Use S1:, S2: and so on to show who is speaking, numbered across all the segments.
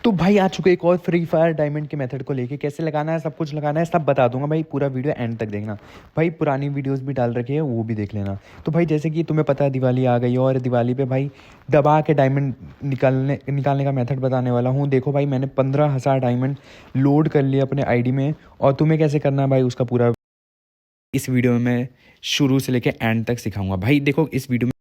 S1: तो भाई आ चुके एक और फ्री फायर डायमंड के मेथड को लेके, कैसे लगाना है, सब कुछ लगाना है, सब बता दूंगा भाई। पूरा वीडियो एंड तक देखना भाई। पुरानी वीडियोस भी डाल रखी है, वो भी देख लेना। तो भाई जैसे कि तुम्हें पता है दिवाली आ गई है, और दिवाली पे भाई दबा के डायमंड निकालने का मेथड बताने वाला हूँ। देखो भाई, मैंने 15,000 डायमंड लोड कर लिए अपने आईडी में, और तुम्हें कैसे करना है भाई उसका पूरा इस वीडियो में मैं शुरू से लेके एंड तक सिखाऊंगा भाई। देखो, इस वीडियो में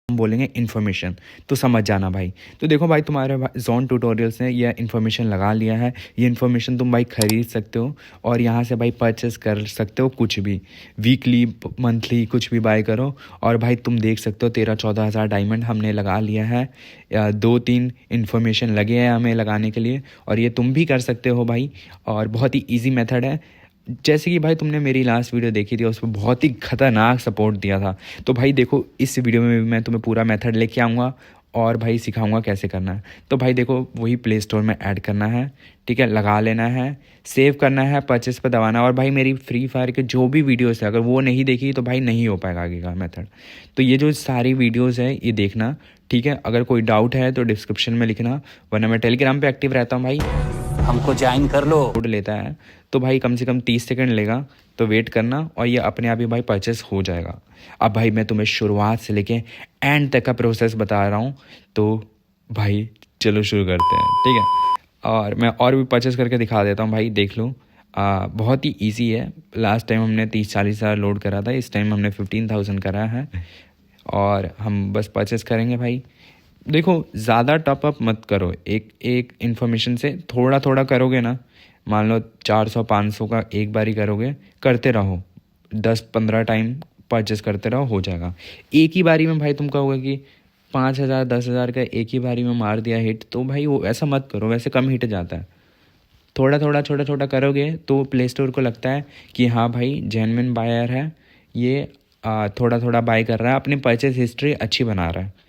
S1: हम बोलेंगे इन्फॉर्मेशन, तो समझ जाना भाई। तो देखो भाई, तुम्हारे जोन ट्यूटोरियल्स ने यह इन्फॉर्मेशन लगा लिया है। ये इन्फॉर्मेशन तुम भाई खरीद सकते हो, और यहाँ से भाई परचेस कर सकते हो कुछ भी, वीकली मंथली कुछ भी बाय करो। और भाई तुम देख सकते हो 13-14 हज़ार डायमंड हमने लगा लिया है। 2-3 इन्फॉर्मेशन लगे हैं हमें लगाने के लिए, और ये तुम भी कर सकते हो भाई। और बहुत ही ईजी मेथड है। जैसे कि भाई तुमने मेरी लास्ट वीडियो देखी थी, उसमें बहुत ही खतरनाक सपोर्ट दिया था। तो भाई देखो, इस वीडियो में भी मैं तुम्हें पूरा मेथड लेके आऊँगा, और भाई सिखाऊंगा कैसे करना है। तो भाई देखो, वही प्ले स्टोर में ऐड करना है, ठीक है, लगा लेना है, सेव करना है, परचेस पर दबाना। और भाई मेरी फ्री फायर के जो भी वीडियोस है, अगर वो नहीं देखी तो भाई नहीं हो पाएगा आगे का मेथड। तो ये जो सारी वीडियोस है ये देखना, ठीक है। अगर कोई डाउट है तो डिस्क्रिप्शन में लिखना, वरना मैं टेलीग्राम पे एक्टिव रहता हूँ भाई,
S2: हमको ज्वाइन कर लो।
S1: कोड लेता है तो भाई कम से कम 30 सेकंड लेगा, तो वेट करना, और ये अपने आप ही भाई परचेस हो जाएगा। अब भाई मैं तुम्हें शुरुआत से लेके एंड तक का प्रोसेस बता रहा हूँ, तो भाई चलो शुरू करते हैं, ठीक है। और मैं और भी परचेस करके दिखा देता हूँ भाई, देख लो। बहुत ही ईजी है। लास्ट टाइम हमने 30-40 हज़ार लोड करा था, इस टाइम हमने 15,000 करा है, और हम बस परचेस करेंगे भाई। देखो, ज़्यादा टॉपअप मत करो, एक इन्फॉर्मेशन से थोड़ा थोड़ा करोगे ना। मान लो 400-500 का एक बार ही करोगे, करते रहो 10-15 टाइम परचेस करते रहो, हो जाएगा। एक ही बारी में भाई तुम कहोगे कि 5,000 10,000 का एक ही बारी में मार दिया हिट, तो भाई वो ऐसा मत करो, वैसे कम हिट जाता है। थोड़ा थोड़ा छोटा छोटा करोगे तो प्ले स्टोर को लगता है कि हाँ भाई जेन्युइन बायर है ये, थोड़ा थोड़ा बाय कर रहा है, अपनी परचेस हिस्ट्री अच्छी बना रहा है।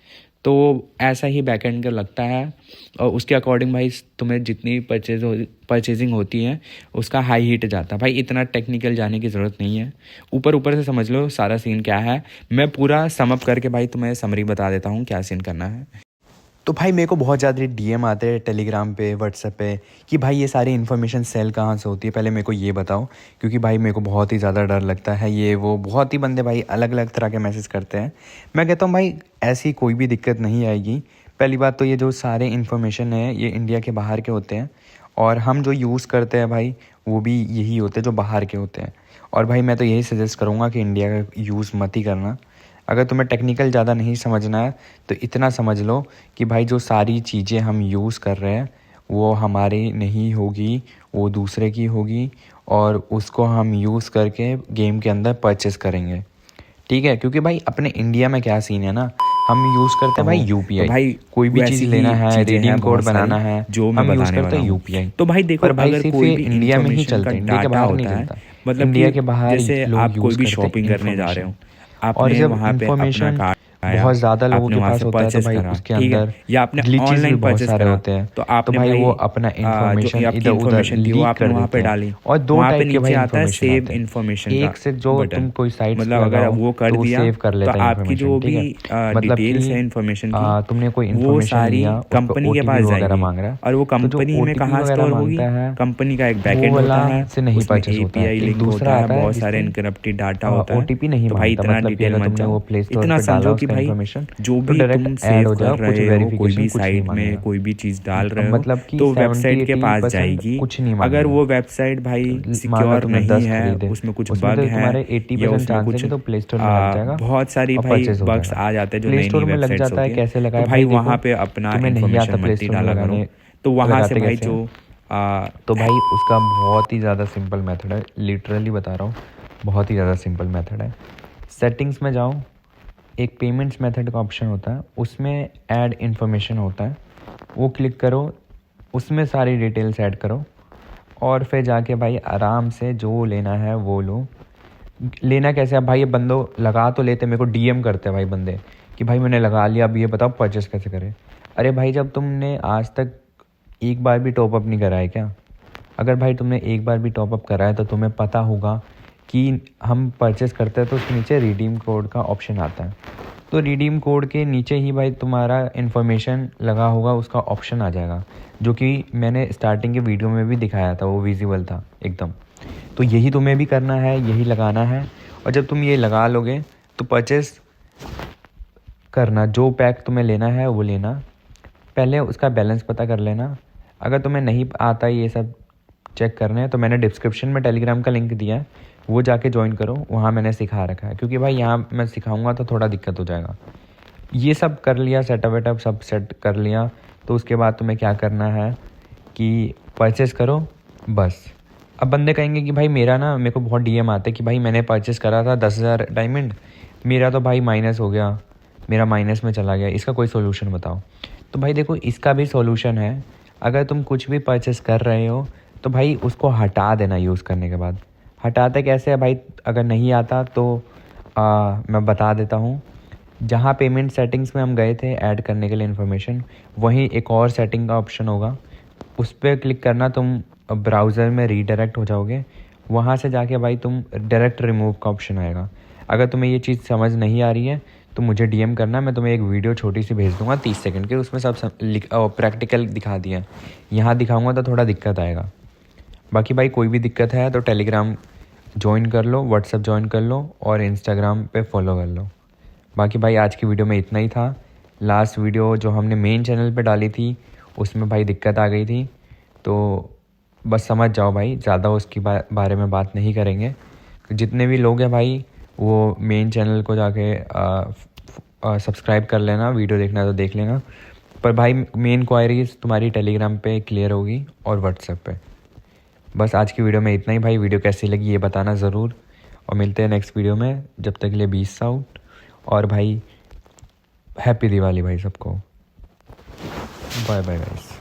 S1: तो ऐसा ही बैकएंड का लगता है, और उसके अकॉर्डिंग भाई तुम्हें जितनी परचेजिंग होती है उसका हाई हिट जाता है भाई। इतना टेक्निकल जाने की ज़रूरत नहीं है, ऊपर ऊपर से समझ लो सारा सीन क्या है। मैं पूरा समअप करके भाई तुम्हें समरी बता देता हूँ क्या सीन करना है। तो भाई मेरे को बहुत ज़्यादा डीएम आते हैं टेलीग्राम पे, व्हाट्सएप पे, कि भाई ये सारी इन्फॉर्मेशन सेल कहाँ से होती है, पहले मेरे को ये बताओ। क्योंकि भाई मेरे को बहुत ही ज़्यादा डर लगता है, ये वो बहुत ही बंदे भाई अलग अलग तरह के मैसेज करते हैं। मैं कहता हूँ भाई ऐसी कोई भी दिक्कत नहीं आएगी। पहली बात तो ये जो सारे इन्फॉर्मेशन है ये इंडिया के बाहर के होते हैं, और हम जो यूज़ करते हैं भाई वो भी यही होते हैं जो बाहर के होते हैं। और भाई मैं तो यही सजेस्ट करूँगा कि इंडिया का यूज़ मत ही करना। अगर तुम्हें टेक्निकल ज़्यादा नहीं समझना है तो इतना समझ लो कि भाई जो सारी चीज़ें हम यूज़ कर रहे हैं वो हमारी नहीं होगी, वो दूसरे की होगी, और उसको हम यूज़ करके गेम के अंदर परचेस करेंगे, ठीक है। क्योंकि भाई अपने इंडिया में क्या सीन है ना, हम यूज़ करते हैं भाई यूपीआई।
S3: तो भाई
S1: कोई भी चीज़ लेना है, रिडीम कोड बनाना है,
S3: जो मैं
S1: हम यूज़
S3: बताने
S1: करते
S3: वाला
S1: हैं
S3: हूँ।
S1: यूपीआई।
S3: तो भाई देखो,
S1: पर भाई
S3: अगर
S1: सिर्फ
S3: कोई भी
S1: इंडिया में ही
S3: इंफॉर्मेशन का
S1: चलते हैं, इंडिया के
S3: डाटा
S1: बाहर नहीं
S3: होता है,
S1: चलता।
S3: मतलब
S1: इंडिया
S3: कि
S1: के बाहर
S3: जैसे
S1: लोग
S3: आप कोई
S1: यूज़
S3: भी
S1: करते हैं
S3: शॉपिंग करने जा रहे हो,
S1: और
S3: आपने
S1: जब
S3: वहाँ पे अपना
S1: इंफॉर्मेशन
S3: कार्ड आया,
S1: बहुत ज़्यादा लोगों
S3: आपने
S1: के
S3: वहाँ
S1: पास
S3: से
S1: होता है तो
S3: परचेस
S1: भाई
S3: करा,
S1: उसके
S3: ठीक है,
S1: अंदर
S3: या आपने
S1: ग्लिचेस भी
S3: ऑनलाइन
S1: बहुत
S3: परचेस
S1: सारे
S3: करा,
S1: होते हैं।
S3: तो
S1: तो
S3: आपने
S1: भाई
S3: भाई
S1: वो अपना
S3: जो
S1: इंफॉर्मेशन
S3: आपकी
S1: इधर उधर
S3: इन्फॉर्मेशन थी वो
S1: लीक
S3: आपने
S1: कर
S3: वहाँ
S1: देते
S3: पे
S1: हैं।
S3: डाली।
S1: और दो
S3: वहाँ पे
S1: टाइप के भाई
S3: नीचे आता है
S1: इंफॉर्मेशन
S3: सेव
S1: आते हैं।
S3: इन्फॉर्मेशन का
S1: एक से जो
S3: बटन,
S1: तुम कोई साइट्स पे
S3: मतलब अगर
S1: लगाओ
S3: वो कर
S1: तो वो
S3: दिया
S1: सेव कर
S3: तो
S1: लेता है
S3: आपकी जो
S1: इन्फॉर्मेशन, ठीक
S3: भी
S1: है। मतलब
S3: डिटेल्स है
S1: कि
S3: इन्फॉर्मेशन की,
S1: तुमने कोई
S3: वो
S1: इन्फॉर्मेशन
S3: सारी
S1: लिया, उस पर
S3: कंपनी के
S1: ओटीपी
S3: पास
S1: वगैरह
S3: जाएगी।
S1: मांग रहा है,
S3: और वो
S1: तो जो
S3: कंपनी में
S1: ओटीपी
S3: कहाँ
S1: वगैरह
S3: स्टोर होगी?
S1: मांगता है
S3: कंपनी का एक
S1: वो
S3: बैकएंड
S1: वाला
S3: होता है,
S1: से नहीं
S3: उसमें
S1: परचेस होता है।
S3: एपीआई
S1: एक
S3: लिंक होता
S1: दूसरा
S3: है,
S1: आता है
S3: बहुत सारे
S1: जिसपे
S3: इनकरप्टेड डाटा होता है।
S1: ओटीपी नहीं
S3: तो भाई
S1: मांगता,
S3: इतना
S1: मतलब कि
S3: डिटेल
S1: अगर
S3: मत
S1: तुमने
S3: जाओ,
S1: वो प्ले स्टोर
S3: इतना
S1: पे डाला
S3: समझो कि
S1: उसका
S3: भाई
S1: इन्फॉर्मेशन
S3: जो
S1: तो
S3: भी
S1: डायरेक्ट
S3: तुम
S1: ऐड
S3: सेव
S1: हो
S3: कर
S1: जाओ, कुछ
S3: रहे हो, कोई
S1: वेरिफिकेशन
S3: भी
S1: कुछ नहीं
S3: साइट में
S1: मांगेगा।
S3: कोई भी चीज़ डाल रहे हो,
S1: मतलब कि
S3: तो
S1: 70
S3: वेबसाइट के पास
S1: 80%
S3: जाएगी।
S1: कुछ नहीं
S3: अगर
S1: मांगेगा।
S3: वो वेबसाइट भाई
S1: मान लो
S3: सिक्योर
S1: तुमने
S3: नहीं
S1: 10
S3: है,
S1: खरीदे,
S3: उसमें कुछ
S1: उसमें
S3: बग
S1: तो
S3: है,
S1: तुम्हारे
S3: या
S1: 80%
S3: उसमें
S1: चांस है
S3: कुछ
S1: कि तो प्ले स्टोर में लग जाएगा
S3: बहुत सारी
S1: और
S3: भाई
S1: परचेस हो
S3: बग्स
S1: जाएगा।
S3: आ जाते हैं जो
S1: प्ले
S3: नई
S1: स्टोर
S3: नई
S1: में लग
S3: वेबसाइट्स
S1: जाता है,
S3: होती है।
S1: कैसे
S3: तो
S1: लगाए
S3: भाई
S1: भाई देखो,
S3: वहाँ पे अपना
S1: तुम्हें नहीं आता
S3: इंफॉर्मेशन
S1: प्ले
S3: मत ही
S1: स्टोर में
S3: डाला करो।
S1: लगाने,
S3: तो वहाँ से
S1: लगाते
S3: भाई
S1: कैसे
S3: जो
S1: हैं? तो भाई उसका बहुत ही ज़्यादा सिंपल मेथड है, लिटरली बता रहा हूँ, बहुत ही ज़्यादा सिंपल मेथड है। सेटिंग्स में जाओ, एक पेमेंट्स मेथड का ऑप्शन होता है, उसमें ऐड इन्फॉर्मेशन होता है, वो क्लिक करो, उसमें सारी डिटेल्स ऐड करो, और फिर जाके भाई आराम से जो लेना है वो लो। लेना कैसे? अब भाई ये बंदो लगा तो लेते, मेरे को डीएम करते हैं भाई बंदे कि भाई मैंने लगा लिया, अब ये बताओ परचेस कैसे करें। अरे भाई जब तुमने आज तक एक बार भी टॉपअप नहीं करा है क्या? अगर भाई तुमने एक बार भी टॉपअप करा है तो तुम्हें पता होगा कि हम परचेस करते हैं तो उसके नीचे रिडीम कोड का ऑप्शन आता है, तो रिडीम कोड के नीचे ही भाई तुम्हारा इन्फॉर्मेशन लगा होगा, उसका ऑप्शन आ जाएगा, जो कि मैंने स्टार्टिंग के वीडियो में भी दिखाया था, वो विजिबल था एकदम। तो यही तुम्हें भी करना है, यही लगाना है। और जब तुम ये लगा लोगे तो परचेस करना, जो पैक तुम्हें लेना है वो लेना, पहले उसका बैलेंस पता कर लेना। अगर तुम्हें नहीं आता ये सब चेक करना है तो मैंने डिस्क्रिप्शन में टेलीग्राम का लिंक दिया है, वो जाके ज्वाइन करो, वहाँ मैंने सिखा रखा है। क्योंकि भाई यहाँ मैं सिखाऊंगा तो थोड़ा दिक्कत हो जाएगा। ये सब कर लिया, सेटअप वेटअप सब सेट कर लिया, तो उसके बाद तुम्हें क्या करना है कि परचेस करो बस। अब बंदे कहेंगे कि भाई मेरे को बहुत डीएम आते कि भाई मैंने परचेस करा था 10,000 डायमंड, मेरा तो भाई माइनस हो गया, मेरा माइनस में चला गया, इसका कोई सोल्यूशन बताओ। तो भाई देखो, इसका भी सोल्यूशन है। अगर तुम कुछ भी परचेस कर रहे हो तो भाई उसको हटा देना यूज़ करने के बाद। हटाते कैसे है भाई, अगर नहीं आता तो मैं बता देता हूँ। जहाँ पेमेंट सेटिंग्स में हम गए थे ऐड करने के लिए इन्फॉर्मेशन, वहीं एक और सेटिंग का ऑप्शन होगा, उस पर क्लिक करना, तुम ब्राउज़र में रीडायरेक्ट हो जाओगे। वहाँ से जाके भाई तुम डायरेक्ट रिमूव का ऑप्शन आएगा। अगर तुम्हें ये चीज़ समझ नहीं आ रही है तो मुझे डीएम करना, मैं तुम्हें एक वीडियो छोटी सी भेज दूंगा 30 सेकंड की, उसमें सब प्रैक्टिकल दिखा दिया है। यहाँ दिखाऊंगा तो थोड़ा दिक्कत आएगा। बाकी भाई कोई भी दिक्कत है तो टेलीग्राम ज्वाइन कर लो, व्हाट्सएप ज्वाइन कर लो और इंस्टाग्राम पे फॉलो कर लो। बाकी भाई आज की वीडियो में इतना ही था। लास्ट वीडियो जो हमने मेन चैनल पे डाली थी उसमें भाई दिक्कत आ गई थी, तो बस समझ जाओ भाई, ज़्यादा उसकी बारे में बात नहीं करेंगे। जितने भी लोग हैं भाई वो मेन चैनल को जाके सब्सक्राइब कर लेना, वीडियो देखना है तो देख लेना। पर भाई मेन क्वायरीज तुम्हारी टेलीग्राम पे क्लियर होगी और व्हाट्सएप पे। बस आज की वीडियो में इतना ही भाई। वीडियो कैसी लगी ये बताना ज़रूर, और मिलते हैं नेक्स्ट वीडियो में। जब तक के लिए 20 आउट, और भाई हैप्पी दिवाली भाई सबको। Bye bye guys.